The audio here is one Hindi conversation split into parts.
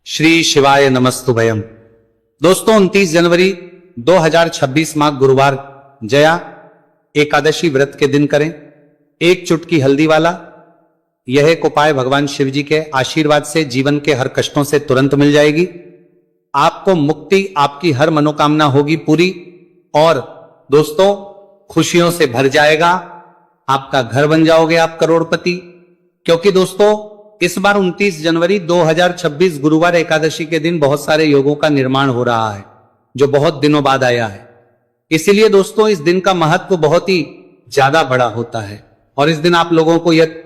श्री शिवाय नमस्तुभयम। दोस्तों 29 जनवरी 2026 माह गुरुवार जया एकादशी व्रत के दिन करें एक चुटकी हल्दी वाला। यह एक उपाय भगवान शिव जी के आशीर्वाद से जीवन के हर कष्टों से तुरंत मिल जाएगी। आपको मुक्ति, आपकी हर मनोकामना होगी पूरी और दोस्तों खुशियों से भर जाएगा। आपका घर बन जाओगे आप करोड़पति। क्योंकि दोस्तों इस बार 29 जनवरी 2026 गुरुवार एकादशी के दिन बहुत सारे योगों का निर्माण हो रहा है जो बहुत दिनों बाद आया है। इसीलिए दोस्तों इस दिन का महत्व बहुत ही ज्यादा बड़ा होता है और इस दिन आप लोगों को यह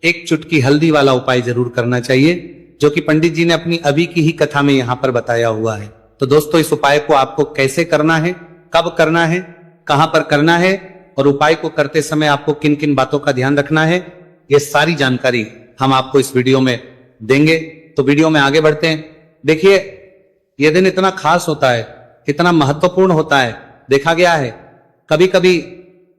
एक चुटकी हल्दी वाला उपाय जरूर करना चाहिए जो कि पंडित जी ने अपनी अभी की ही कथा में यहां पर बताया हुआ है। तो दोस्तों इस उपाय को आपको कैसे करना है, कब करना है, कहां पर करना है और उपाय को करते समय आपको किन किन बातों का ध्यान रखना है, ये सारी जानकारी हम आपको इस वीडियो में देंगे। तो वीडियो में आगे बढ़ते हैं। देखिए यह दिन इतना खास होता है, इतना महत्वपूर्ण होता है। देखा गया है कभी कभी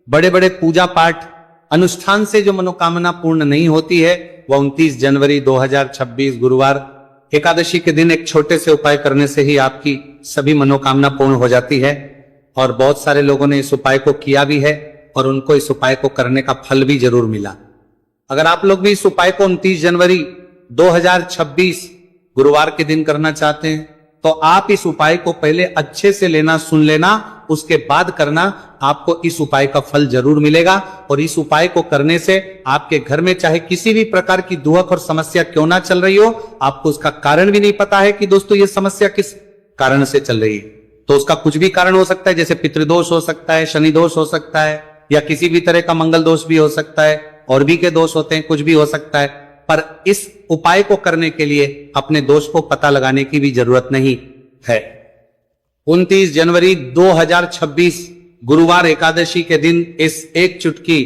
बड़े बड़े पूजा पाठ अनुष्ठान से जो मनोकामना पूर्ण नहीं होती है वह 29 जनवरी 2026 गुरुवार एकादशी के दिन एक छोटे से उपाय करने से ही आपकी सभी मनोकामना पूर्ण हो जाती है। और बहुत सारे लोगों ने इस उपाय को किया भी है और उनको इस उपाय को करने का फल भी जरूर मिला। अगर आप लोग भी इस उपाय को 29 जनवरी 2026 गुरुवार के दिन करना चाहते हैं तो आप इस उपाय को पहले अच्छे से लेना, सुन लेना, उसके बाद करना। आपको इस उपाय का फल जरूर मिलेगा और इस उपाय को करने से आपके घर में चाहे किसी भी प्रकार की दुख और समस्या क्यों ना चल रही हो, आपको उसका कारण भी नहीं पता है कि दोस्तों ये समस्या किस कारण से चल रही है। तो उसका कुछ भी कारण हो सकता है, जैसे पितृदोष हो सकता है, शनि दोष हो सकता है या किसी भी तरह का मंगल दोष भी हो सकता है और भी के दोष होते हैं, कुछ भी हो सकता है। पर इस उपाय को करने के लिए अपने दोष को पता लगाने की भी जरूरत नहीं है। 29 जनवरी 2026 गुरुवार एकादशी के दिन इस एक चुटकी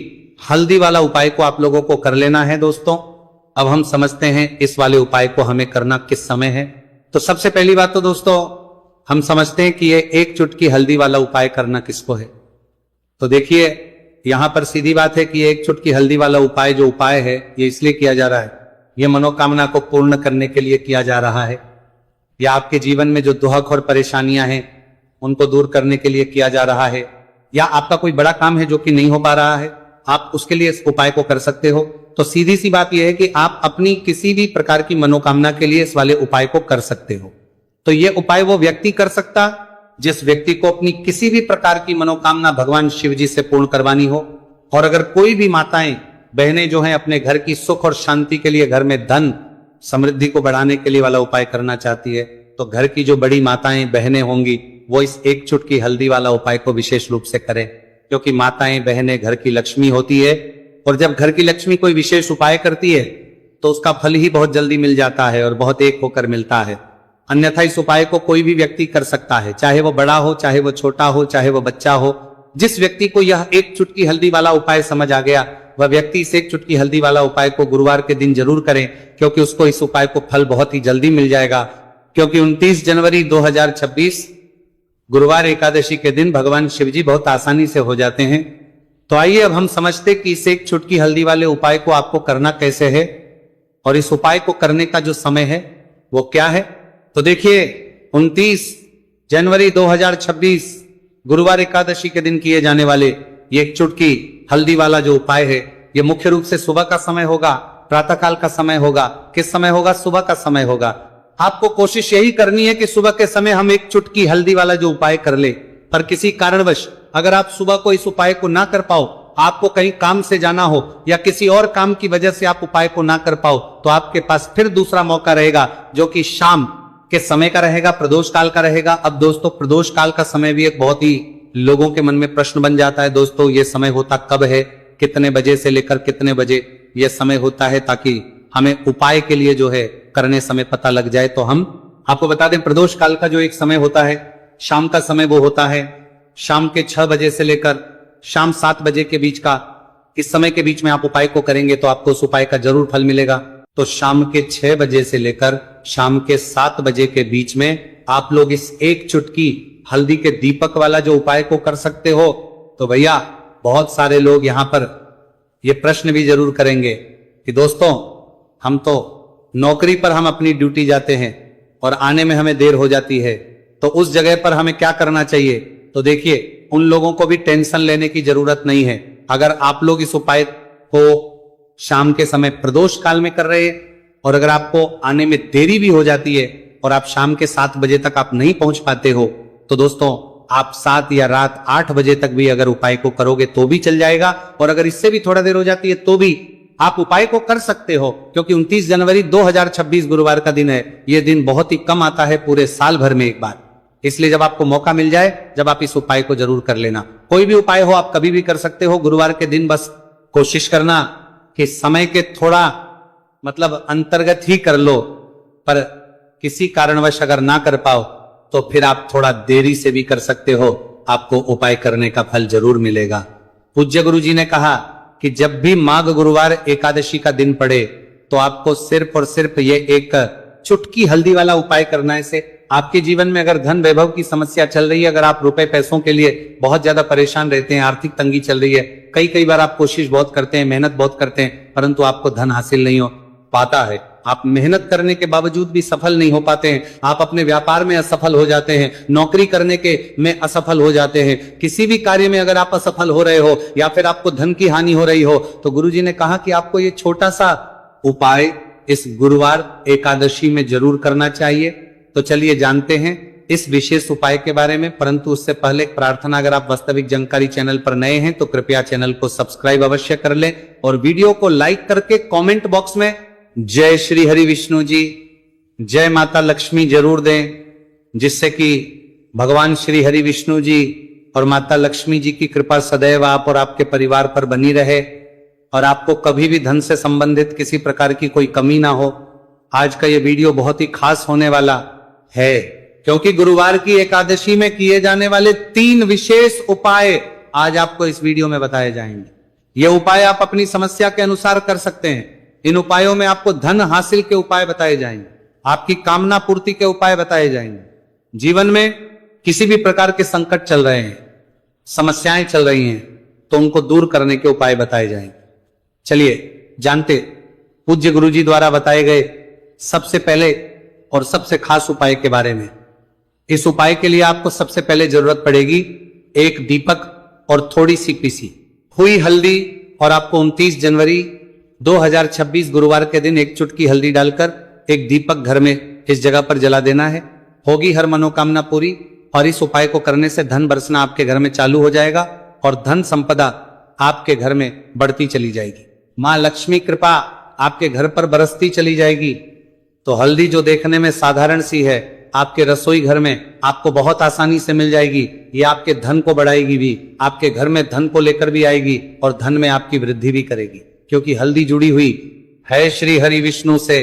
हल्दी वाला उपाय को आप लोगों को कर लेना है। दोस्तों अब हम समझते हैं इस वाले उपाय को हमें करना किस समय है। तो सबसे पहली बात तो दोस्तों हम समझते हैं कि ये एक चुटकी हल्दी वाला उपाय करना किसको है। तो देखिए यहां पर सीधी बात है कि ये एक चुटकी हल्दी वाला उपाय जो उपाय है ये इसलिए किया जा रहा है, ये मनोकामना को पूर्ण करने के लिए किया जा रहा है या आपके जीवन में जो दुख और परेशानियां हैं उनको दूर करने के लिए किया जा रहा है या आपका कोई बड़ा काम है जो कि नहीं हो पा रहा है, आप उसके लिए इस उपाय को कर सकते हो। तो सीधी सी बात यह है कि आप अपनी किसी भी प्रकार की मनोकामना के लिए इस वाले उपाय को कर सकते हो। तो ये उपाय वो व्यक्ति कर सकता जिस व्यक्ति को अपनी किसी भी प्रकार की मनोकामना भगवान शिव जी से पूर्ण करवानी हो। और अगर कोई भी माताएं बहनें जो हैं अपने घर की सुख और शांति के लिए, घर में धन समृद्धि को बढ़ाने के लिए वाला उपाय करना चाहती है तो घर की जो बड़ी माताएं बहनें होंगी वो इस एक चुटकी हल्दी वाला उपाय को विशेष रूप से करें। क्योंकि माताएं बहनें घर की लक्ष्मी होती है और जब घर की लक्ष्मी कोई विशेष उपाय करती है तो उसका फल ही बहुत जल्दी मिल जाता है और बहुत एक होकर मिलता है। अन्यथा इस उपाय को कोई भी व्यक्ति कर सकता है, चाहे वो बड़ा हो, चाहे वो छोटा हो, चाहे वो बच्चा हो। जिस व्यक्ति को यह एक चुटकी हल्दी वाला उपाय समझ आ गया वह व्यक्ति इस एक चुटकी हल्दी वाला उपाय को गुरुवार के दिन जरूर करें क्योंकि उसको इस उपाय को फल बहुत ही जल्दी मिल जाएगा। क्योंकि 29 जनवरी 2026 गुरुवार एकादशी के दिन भगवान शिव जी बहुत आसानी से हो जाते हैं। तो आइए अब हम समझते कि इस एक चुटकी हल्दी वाले उपाय को आपको करना कैसे है और इस उपाय को करने का जो समय है वो क्या है। तो देखिए 29 जनवरी 2026 गुरुवार एकादशी के दिन किए जाने वाले ये एक चुटकी हल्दी वाला जो उपाय है ये मुख्य रूप से सुबह का समय होगा, प्रातः काल का समय होगा। किस समय होगा? सुबह का समय होगा। आपको कोशिश यही करनी है कि सुबह के समय हम एक चुटकी हल्दी वाला जो उपाय कर ले। पर किसी कारणवश अगर आप सुबह को इस उपाय को ना कर पाओ, आपको कहीं काम से जाना हो या किसी और काम की वजह से आप उपाय को ना कर पाओ तो आपके पास फिर दूसरा मौका रहेगा जो कि शाम के समय का रहेगा, प्रदोष काल का रहेगा। अब दोस्तों प्रदोष काल का समय भी एक बहुत ही लोगों के मन में प्रश्न बन जाता है। दोस्तों ये समय होता कब है, कितने बजे से लेकर कितने बजे ये समय होता है, ताकि हमें उपाय के लिए जो है करने समय पता लग जाए। तो हम आपको बता दें प्रदोष काल का जो एक समय होता है शाम का समय वो होता है शाम के 6 बजे से लेकर शाम 7 बजे के बीच का। इस समय के बीच में आप उपाय को करेंगे तो आपको उस उपाय का जरूर फल मिलेगा। तो शाम के 6 बजे से लेकर शाम के 7 बजे के बीच में आप लोग इस एक चुटकी हल्दी के दीपक वाला जो उपाय को कर सकते हो। तो भैया बहुत सारे लोग यहां पर ये प्रश्न भी जरूर करेंगे कि दोस्तों हम तो नौकरी पर हम अपनी ड्यूटी जाते हैं और आने में हमें देर हो जाती है, तो उस जगह पर हमें क्या करना चाहिए? तो देखिए, उन लोगों को भी टेंशन लेने की जरूरत नहीं है। अगर आप लोग इस उपाय को शाम के समय प्रदोष काल में कर रहे हैं और अगर आपको आने में देरी भी हो जाती है और आप शाम के 7 बजे तक आप नहीं पहुंच पाते हो, तो दोस्तों आप 7 या रात 8 बजे तक भी अगर उपाय को करोगे तो भी चल जाएगा। और अगर इससे भी थोड़ा देर हो जाती है तो भी आप उपाय को कर सकते हो, क्योंकि 29 जनवरी 2026 गुरुवार का दिन है। यह दिन बहुत ही कम आता है पूरे साल भर में एक बार, इसलिए जब आपको मौका मिल जाए, जब आप इस उपाय को जरूर कर लेना। कोई भी उपाय हो आप कभी भी कर सकते हो। गुरुवार के दिन बस कोशिश करना कि समय के थोड़ा अंतर्गत ही कर लो, पर किसी कारणवश अगर ना कर पाओ तो फिर आप थोड़ा देरी से भी कर सकते हो, आपको उपाय करने का फल जरूर मिलेगा। पूज्य गुरु जी ने कहा कि जब भी माघ गुरुवार एकादशी का दिन पड़े तो आपको सिर्फ और सिर्फ ये एक चुटकी हल्दी वाला उपाय करना है। इसे आपके जीवन में अगर धन वैभव की समस्या चल रही है, अगर आप रुपए पैसों के लिए बहुत ज्यादा परेशान रहते हैं, आर्थिक तंगी चल रही है, कई बार आप कोशिश बहुत करते हैं, मेहनत बहुत करते हैं, परंतु आपको धन हासिल नहीं हो पाता है, आप मेहनत करने के बावजूद भी सफल नहीं हो पाते हैं, आप अपने व्यापार में असफल हो जाते हैं, नौकरी करने के में असफल हो जाते हैं, किसी भी कार्य में अगर आप असफल हो रहे हो या फिर आपको धन की हानि हो रही हो, तो गुरुजी ने कहा कि आपको ये छोटा सा उपाय इस गुरुवार एकादशी में जरूर करना चाहिए। तो चलिए जानते हैं इस विशेष उपाय के बारे में, परंतु उससे पहले एक प्रार्थना, अगर आप वास्तविक जानकारी चैनल पर नए हैं तो कृपया चैनल को सब्सक्राइब अवश्य कर लें और वीडियो को लाइक करके कमेंट बॉक्स में जय श्री हरि विष्णु जी, जय माता लक्ष्मी जरूर दें, जिससे कि भगवान श्री हरि विष्णु जी और माता लक्ष्मी जी की कृपा सदैव आप और आपके परिवार पर बनी रहे और आपको कभी भी धन से संबंधित किसी प्रकार की कोई कमी ना हो। आज का ये वीडियो बहुत ही खास होने वाला है, क्योंकि गुरुवार की एकादशी में किए जाने वाले 3 विशेष उपाय आज आपको इस वीडियो में बताए जाएंगे। ये उपाय आप अपनी समस्या के अनुसार कर सकते हैं। इन उपायों में आपको धन हासिल के उपाय बताए जाएंगे, आपकी कामना पूर्ति के उपाय बताए जाएंगे। जीवन में किसी भी प्रकार के संकट चल रहे हैं, समस्याएं चल रही हैं, तो उनको दूर करने के उपाय बताए जाएंगे। चलिए जानते पूज्य गुरुजी द्वारा बताए गए सबसे पहले और सबसे खास उपाय के बारे में। इस उपाय के लिए आपको सबसे पहले जरूरत पड़ेगी एक दीपक और थोड़ी सी पिसी हुई हल्दी, और आपको 29 जनवरी 2026 गुरुवार के दिन एक चुटकी हल्दी डालकर एक दीपक घर में इस जगह पर जला देना है। होगी हर मनोकामना पूरी, और इस उपाय को करने से धन बरसना आपके घर में चालू हो जाएगा और धन संपदा आपके घर में बढ़ती चली जाएगी। मां लक्ष्मी कृपा आपके घर पर बरसती चली जाएगी। तो हल्दी जो देखने में साधारण सी है, आपके रसोई घर में आपको बहुत आसानी से मिल जाएगी। ये आपके धन को बढ़ाएगी भी, आपके घर में धन को लेकर भी आएगी और धन में आपकी वृद्धि भी करेगी, क्योंकि हल्दी जुड़ी हुई है श्री हरि विष्णु से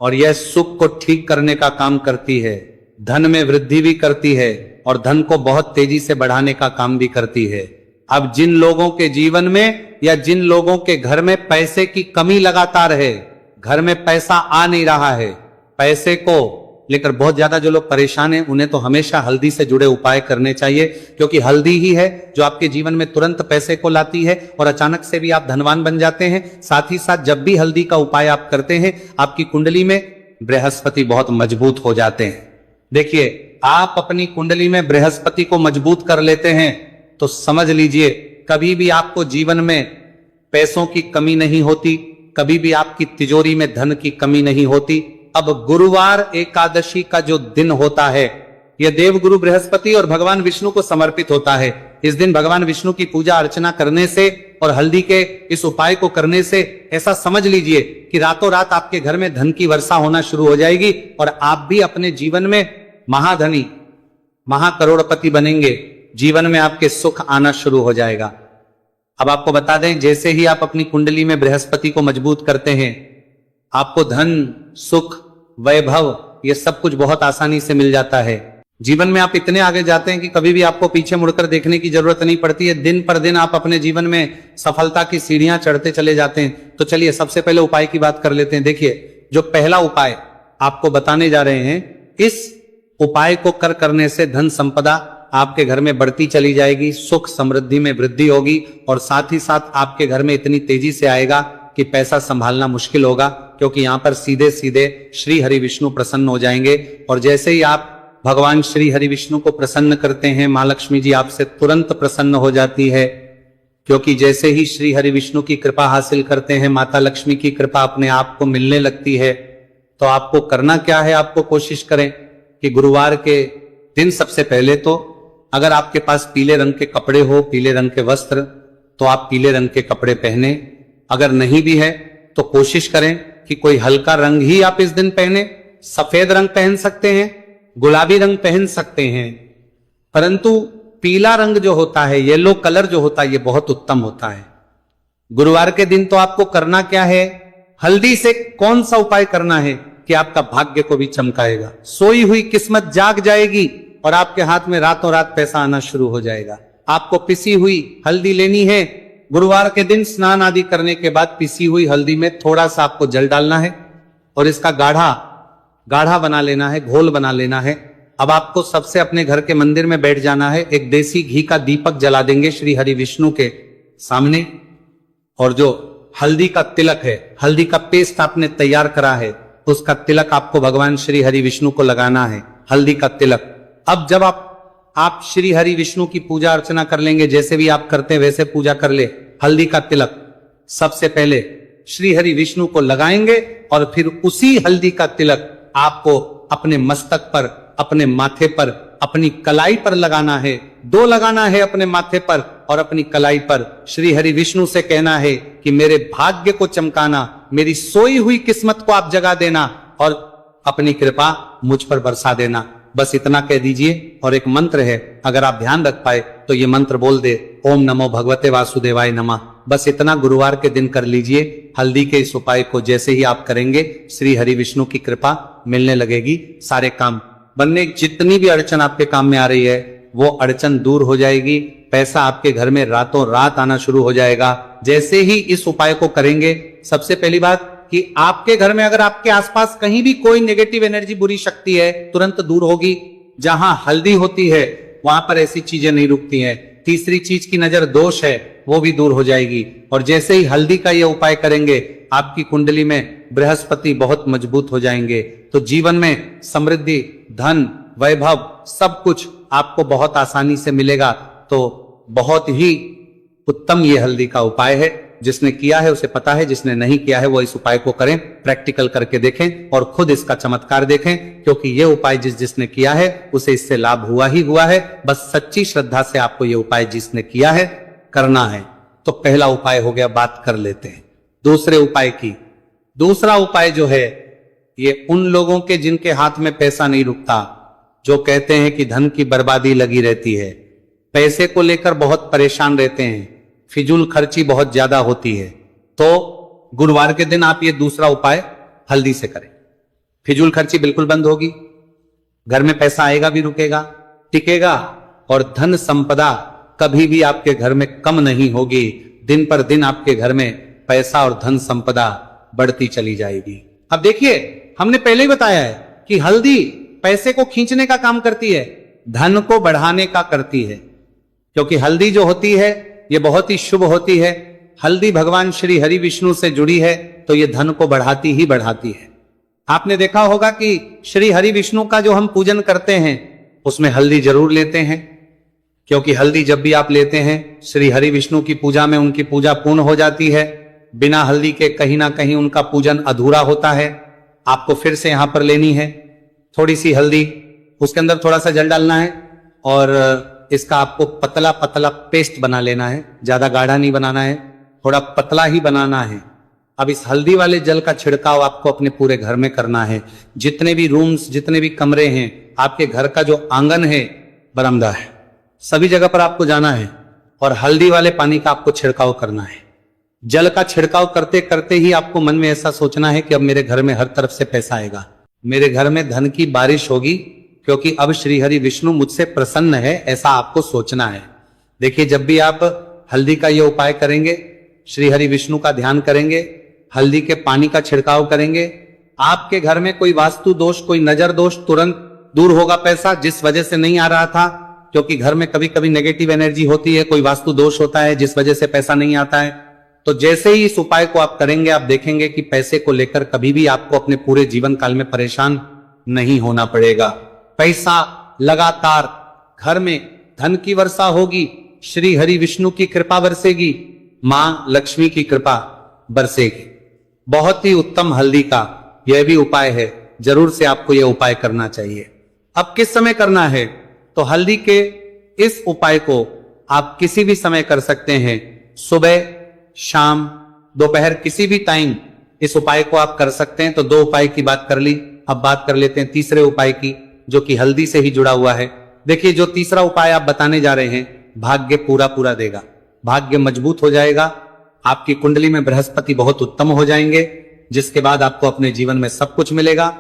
और यह सुख को ठीक करने का काम करती है, धन में वृद्धि भी करती है और धन को बहुत तेजी से बढ़ाने का काम भी करती है। अब जिन लोगों के जीवन में या जिन लोगों के घर में पैसे की कमी लगातार है, घर में पैसा आ नहीं रहा है, पैसे को लेकर बहुत ज्यादा जो लोग परेशान हैं, उन्हें तो हमेशा हल्दी से जुड़े उपाय करने चाहिए, क्योंकि हल्दी ही है जो आपके जीवन में तुरंत पैसे को लाती है और अचानक से भी आप धनवान बन जाते हैं। साथ ही साथ जब भी हल्दी का उपाय आप करते हैं, आपकी कुंडली में बृहस्पति बहुत मजबूत हो जाते हैं। देखिए, आप अपनी कुंडली में बृहस्पति को मजबूत कर लेते हैं तो समझ लीजिए कभी भी आपको जीवन में पैसों की कमी नहीं होती, कभी भी आपकी तिजोरी में धन की कमी नहीं होती। अब गुरुवार एकादशी का जो दिन होता है, यह देवगुरु बृहस्पति और भगवान विष्णु को समर्पित होता है। इस दिन भगवान विष्णु की पूजा अर्चना करने से और हल्दी के इस उपाय को करने से ऐसा समझ लीजिए कि रातों रात आपके घर में धन की वर्षा होना शुरू हो जाएगी और आप भी अपने जीवन में महाधनी, महाकरोड़पति बनेंगे। जीवन में आपके सुख आना शुरू हो जाएगा। अब आपको बता दें, जैसे ही आप अपनी कुंडली में बृहस्पति को मजबूत करते हैं, आपको धन, सुख, वैभव ये सब कुछ बहुत आसानी से मिल जाता है। जीवन में आप इतने आगे जाते हैं कि कभी भी आपको पीछे मुड़कर देखने की जरूरत नहीं पड़ती है। दिन पर दिन आप अपने जीवन में सफलता की सीढ़ियां चढ़ते चले जाते हैं। तो चलिए सबसे पहले उपाय की बात कर लेते हैं। देखिए, जो पहला उपाय आपको बताने जा रहे हैं, इस उपाय को करने से धन संपदा आपके घर में बढ़ती चली जाएगी, सुख समृद्धि में वृद्धि होगी और साथ ही साथ आपके घर में इतनी तेजी से आएगा कि पैसा संभालना मुश्किल होगा, क्योंकि यहाँ पर सीधे सीधे श्री हरि विष्णु प्रसन्न हो जाएंगे। और जैसे ही आप भगवान श्री हरि विष्णु को प्रसन्न करते हैं, माँ लक्ष्मी जी आपसे तुरंत प्रसन्न हो जाती है, क्योंकि जैसे ही श्री हरि विष्णु की कृपा हासिल करते हैं, माता लक्ष्मी की कृपा अपने आप को मिलने लगती है। तो आपको करना क्या है, आपको कोशिश करें कि गुरुवार के दिन सबसे पहले तो अगर आपके पास पीले रंग के कपड़े हो, पीले रंग के वस्त्र, तो आप पीले रंग के कपड़े पहने। अगर नहीं भी है तो कोशिश करें कि कोई हल्का रंग ही आप इस दिन पहने। सफेद रंग पहन सकते हैं, गुलाबी रंग पहन सकते हैं, परंतु पीला रंग जो होता है, येलो कलर जो होता है, ये बहुत उत्तम होता है। गुरुवार के दिन तो आपको करना क्या है, हल्दी से कौन सा उपाय करना है कि आपका भाग्य को भी चमकाएगा। सोई हुई किस्मत जाग जाएगी और आपके हाथ में रातों रात पैसा आना शुरू हो जाएगा। आपको पिसी हुई हल्दी लेनी है। गुरुवार के दिन स्नान आदि करने के बाद पिसी हुई हल्दी में थोड़ा सा आपको जल डालना है और इसका गाढ़ा बना लेना है, घोल बना लेना है। अब आपको सबसे अपने घर के मंदिर में बैठ जाना है, एक देसी घी का दीपक जला देंगे श्री हरि विष्णु के सामने, और जो हल्दी का तिलक है, हल्दी का पेस्ट आपने तैयार करा है, उसका तिलक आपको भगवान श्री हरि विष्णु को लगाना है, हल्दी का तिलक। अब जब आप श्री हरि विष्णु की पूजा अर्चना कर लेंगे, जैसे भी आप करते हैं वैसे पूजा कर ले। हल्दी का तिलक सबसे पहले श्री हरि विष्णु को लगाएंगे और फिर उसी हल्दी का तिलक आपको अपने मस्तक पर, अपने माथे पर, अपनी कलाई पर लगाना है। 2 लगाना है अपने माथे पर और अपनी कलाई पर। श्री हरि विष्णु से कहना है कि मेरे भाग्य को चमकाना, मेरी सोई हुई किस्मत को आप जगा देना और अपनी कृपा मुझ पर बरसा देना। बस इतना कह दीजिए। और एक मंत्र है, अगर आप ध्यान रख पाए तो ये मंत्र बोल दे, ओम नमो भगवते वासुदेवाय नमः। बस इतना गुरुवार के दिन कर लीजिए। हल्दी के इस उपाय को जैसे ही आप करेंगे, श्री हरि विष्णु की कृपा मिलने लगेगी। सारे काम बनने, जितनी भी अड़चन आपके काम में आ रही है वो अड़चन दूर हो जाएगी। पैसा आपके घर में रातों रात आना शुरू हो जाएगा जैसे ही इस उपाय को करेंगे। सबसे पहली बात कि आपके घर में अगर आपके आसपास कहीं भी कोई नेगेटिव एनर्जी, बुरी शक्ति है, तुरंत दूर होगी। जहां हल्दी होती है वहां पर ऐसी चीजें नहीं रुकती हैं। तीसरी चीज की नजर दोष है, वो भी दूर हो जाएगी। और जैसे ही हल्दी का ये उपाय करेंगे, आपकी कुंडली में बृहस्पति बहुत मजबूत हो जाएंगे। तो जीवन में समृद्धि, धन, वैभव, सब कुछ आपको बहुत आसानी से मिलेगा। तो बहुत ही उत्तम ये हल्दी का उपाय है। जिसने किया है उसे पता है, जिसने नहीं किया है वो इस उपाय को करें, प्रैक्टिकल करके देखें और खुद इसका चमत्कार देखें, क्योंकि ये उपाय जिसने किया है उसे इससे लाभ हुआ ही हुआ है। बस सच्ची श्रद्धा से आपको ये उपाय जिसने किया है करना है। तो पहला उपाय हो गया, बात कर लेते हैं दूसरे उपाय की। दूसरा उपाय जो है, ये उन लोगों के जिनके हाथ में पैसा नहीं रुकता, जो कहते हैं कि धन की बर्बादी लगी रहती है, पैसे को लेकर बहुत परेशान रहते हैं, फिजूल खर्ची बहुत ज्यादा होती है। तो गुरुवार के दिन आप ये दूसरा उपाय हल्दी से करें। फिजूल खर्ची बिल्कुल बंद होगी, घर में पैसा आएगा भी, रुकेगा, टिकेगा, और धन संपदा कभी भी आपके घर में कम नहीं होगी। दिन पर दिन आपके घर में पैसा और धन संपदा बढ़ती चली जाएगी। अब देखिए, हमने पहले ही बताया है कि हल्दी पैसे को खींचने का काम करती है, धन को बढ़ाने का करती है। क्योंकि हल्दी जो होती है ये बहुत ही शुभ होती है। हल्दी भगवान श्री हरि विष्णु से जुड़ी है, तो ये धन को बढ़ाती ही बढ़ाती है। आपने देखा होगा कि श्री हरि विष्णु का जो हम पूजन करते हैं उसमें हल्दी जरूर लेते हैं, क्योंकि हल्दी जब भी आप लेते हैं श्री हरि विष्णु की पूजा में उनकी पूजा पूर्ण हो जाती है। बिना हल्दी के कहीं ना कहीं उनका पूजन अधूरा होता है। आपको फिर से यहां पर लेनी है थोड़ी सी हल्दी, उसके अंदर थोड़ा सा जल डालना है और इसका आपको पतला पतला पेस्ट बना लेना है। ज्यादा गाढ़ा नहीं बनाना है, थोड़ा पतला ही बनाना है। अब इस हल्दी वाले जल का छिड़काव आपको अपने पूरे घर में करना है। जितने भी रूम्स, जितने भी कमरे हैं, आपके घर का जो आंगन है, बरामदा है, सभी जगह पर आपको जाना है और हल्दी वाले पानी का आपको छिड़काव करना है। जल का छिड़काव करते करते ही आपको मन में ऐसा सोचना है कि अब मेरे घर में हर तरफ से पैसा आएगा, मेरे घर में धन की बारिश होगी, क्योंकि अब श्री हरि विष्णु मुझसे प्रसन्न है, ऐसा आपको सोचना है। देखिए, जब भी आप हल्दी का ये उपाय करेंगे, श्री हरि विष्णु का ध्यान करेंगे, हल्दी के पानी का छिड़काव करेंगे, आपके घर में कोई वास्तु दोष, कोई नजर दोष तुरंत दूर होगा। पैसा जिस वजह से नहीं आ रहा था, क्योंकि घर में कभी कभी नेगेटिव एनर्जी होती है, कोई वास्तु दोष होता है जिस वजह से पैसा नहीं आता है, तो जैसे ही इस उपाय को आप करेंगे, आप देखेंगे कि पैसे को लेकर कभी भी आपको अपने पूरे जीवन काल में परेशान नहीं होना पड़ेगा। पैसा लगातार घर में, धन की वर्षा होगी, श्री हरि विष्णु की कृपा बरसेगी, मां लक्ष्मी की कृपा बरसेगी। बहुत ही उत्तम हल्दी का यह भी उपाय है, जरूर से आपको यह उपाय करना चाहिए। अब किस समय करना है? तो हल्दी के इस उपाय को आप किसी भी समय कर सकते हैं, सुबह, शाम, दोपहर, किसी भी टाइम इस उपाय को आप कर सकते हैं। तो दो उपाय की बात कर ली, अब बात कर लेते हैं तीसरे उपाय की, जो कि हल्दी से ही जुड़ा हुआ है। देखिए, जो तीसरा उपाय आप बताने जा रहे हैं, भाग्य पूरा पूरा देगा, भाग्य मजबूत हो जाएगा, आपकी कुंडली में बृहस्पति बहुत उत्तम हो जाएंगे, जिसके बाद आपको अपने जीवन में सब कुछ मिलेगा,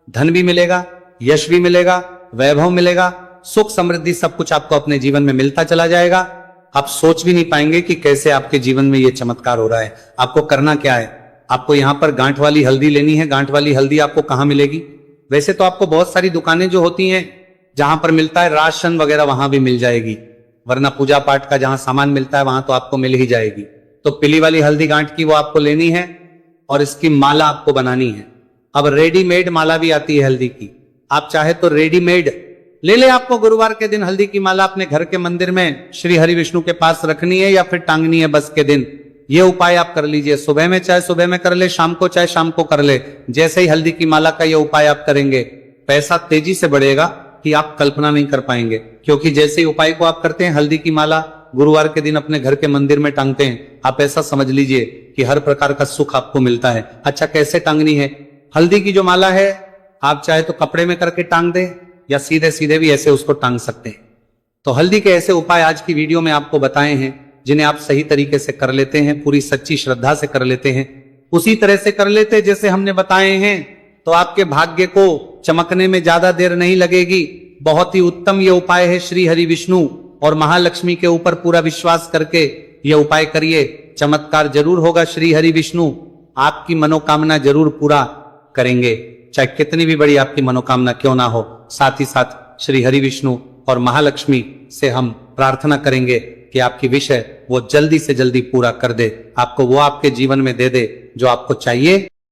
धन भी मिलेगा, यश भी मिलेगा, वैभव मिलेगा, सुख समृद्धि, सब कुछ आपको अपने जीवन में मिलता चला जाएगा। आप सोच भी नहीं पाएंगे कि कैसे आपके जीवन में यह चमत्कार हो रहा है। आपको करना क्या है? आपको यहां पर गांठ वाली हल्दी लेनी है। गांठ वाली हल्दी आपको कहां मिलेगी? वैसे तो आपको बहुत सारी दुकानें जो होती हैं, जहां पर मिलता है राशन वगैरह, वहां भी मिल जाएगी, वरना पूजा पाठ का जहां सामान मिलता है वहां तो आपको मिल ही जाएगी। तो पीली वाली हल्दी गांठ की वो आपको लेनी है और इसकी माला आपको बनानी है। अब रेडीमेड माला भी आती है हल्दी की, आप चाहे तो रेडीमेड ले ले। आपको गुरुवार के दिन हल्दी की माला अपने घर के मंदिर में श्री हरि विष्णु के पास रखनी है या फिर टांगनी है बस के दिन। ये उपाय आप कर लीजिए, सुबह में चाहे सुबह में कर ले, शाम को चाहे शाम को कर ले। जैसे ही हल्दी की माला का ये उपाय आप करेंगे, पैसा तेजी से बढ़ेगा कि आप कल्पना नहीं कर पाएंगे। क्योंकि जैसे ही उपाय को आप करते हैं, हल्दी की माला गुरुवार के दिन अपने घर के मंदिर में टांगते हैं, आप ऐसा समझ लीजिए कि हर प्रकार का सुख आपको मिलता है। अच्छा, कैसे टांगनी है? हल्दी की जो माला है, आप चाहे तो कपड़े में करके टांग दें या सीधे सीधे भी ऐसे उसको टांग सकते हैं। तो हल्दी के ऐसे उपाय आज की वीडियो में आपको बताए हैं, जिन्हें आप सही तरीके से कर लेते हैं, पूरी सच्ची श्रद्धा से कर लेते हैं, उसी तरह से कर लेते जैसे हमने बताए हैं, तो आपके भाग्य को चमकने में ज्यादा देर नहीं लगेगी। बहुत ही उत्तम ये उपाय है। श्री हरि विष्णु और महालक्ष्मी के ऊपर पूरा विश्वास करके ये उपाय करिए, चमत्कार जरूर होगा। श्री हरि विष्णु आपकी मनोकामना जरूर पूरा करेंगे, चाहे कितनी भी बड़ी आपकी मनोकामना क्यों ना हो। साथ ही साथ श्री हरि विष्णु और महालक्ष्मी से हम प्रार्थना करेंगे कि आपकी विषय वो जल्दी से जल्दी पूरा कर दे, आपको वो आपके जीवन में दे दे जो आपको चाहिए।